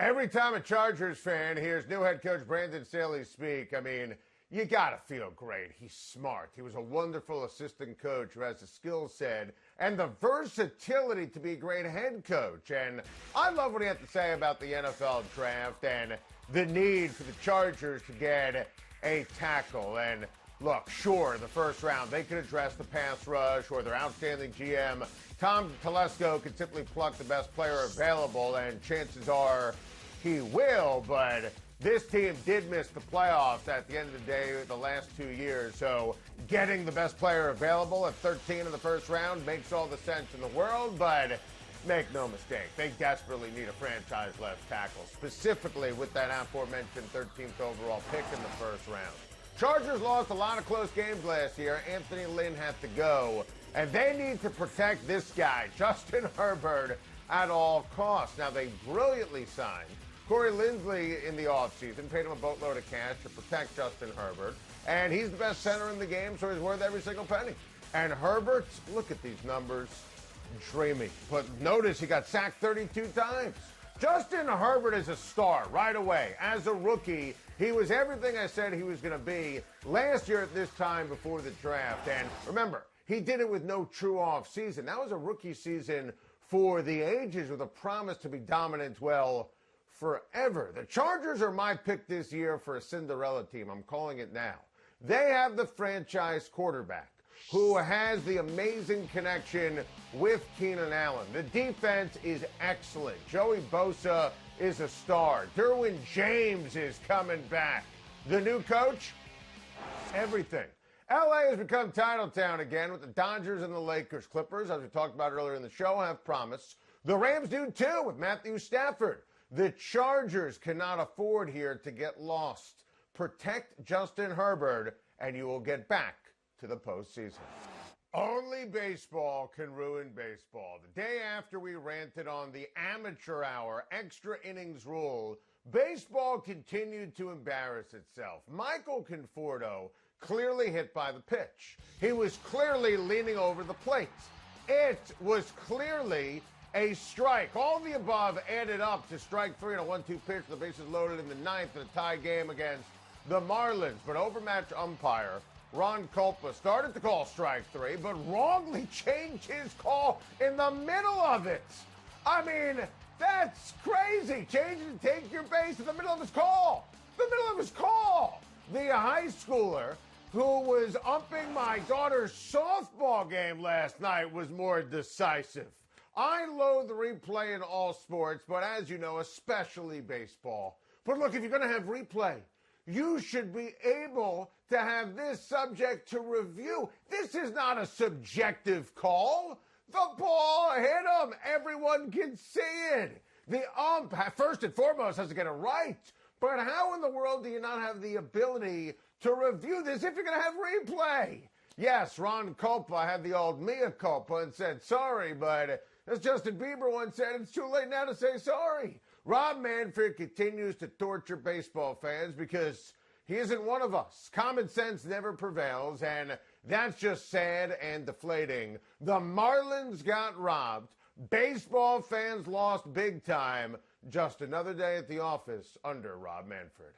Every time a Chargers fan hears new head coach Brandon Staley speak, you got to feel great. He's smart. He was a wonderful assistant coach who has the skill set and the versatility to be a great head coach. And I love what he had to say about the NFL draft and the need for the Chargers to get a tackle. And look, sure, the first round, they could address the pass rush, or their outstanding GM, Tom Telesco, could simply pluck the best player available, and chances are he will, but this team did miss the playoffs at the end of the day the last 2 years, so getting the best player available at 13 in the first round makes all the sense in the world, but make no mistake, they desperately need a franchise left tackle, specifically with that aforementioned 13th overall pick in the first round. Chargers lost a lot of close games last year. Anthony Lynn had to go, and they need to protect this guy, Justin Herbert, at all costs. Now, they brilliantly signed Corey Linsley in the offseason, paid him a boatload of cash to protect Justin Herbert, and he's the best center in the game, so he's worth every single penny. And Herbert, look at these numbers, dreamy. But notice he got sacked 32 times. Justin Herbert is a star right away. As a rookie, he was everything I said he was going to be last year at this time before the draft. And remember, he did it with no true off season. That was a rookie season for the ages with a promise to be dominant, well, forever. The Chargers are my pick this year for a Cinderella team. I'm calling it now. They have the franchise quarterback who has the amazing connection with Keenan Allen. The defense is excellent. Joey Bosa is a star. Derwin James is coming back. The new coach, everything. LA has become title town again with the Dodgers and the Lakers. Clippers, as we talked about earlier in the show, have promise. The Rams do too with Matthew Stafford. The Chargers cannot afford here to get lost. Protect Justin Herbert and you will get back to the postseason. Only baseball can ruin baseball. The day after we ranted on the amateur hour extra innings rule, baseball continued to embarrass itself. Michael Conforto clearly hit by the pitch. He was clearly leaning over the plate. It was clearly a strike. All the above added up to strike three and a 1-2 pitch. The bases loaded in the ninth in a tie game against the Marlins. But overmatched umpire Ron Culpa started to call strike three, but wrongly changed his call in the middle of it. That's crazy. Changing to take your base in the middle of his call. The middle of his call. The high schooler who was umping my daughter's softball game last night was more decisive. I loathe replay in all sports, but as you know, especially baseball. But look, if you're going to have replay, you should be able to have this subject to review. This is not a subjective call. The ball hit him. Everyone can see it. The ump, first and foremost, has to get it right. But how in the world do you not have the ability to review this if you're going to have replay? Yes, Ron Culpa had the old mea culpa and said sorry, but as Justin Bieber once said, it's too late now to say sorry. Rob Manfred continues to torture baseball fans because he isn't one of us. Common sense never prevails, and that's just sad and deflating. The Marlins got robbed. Baseball fans lost big time. Just another day at the office under Rob Manfred.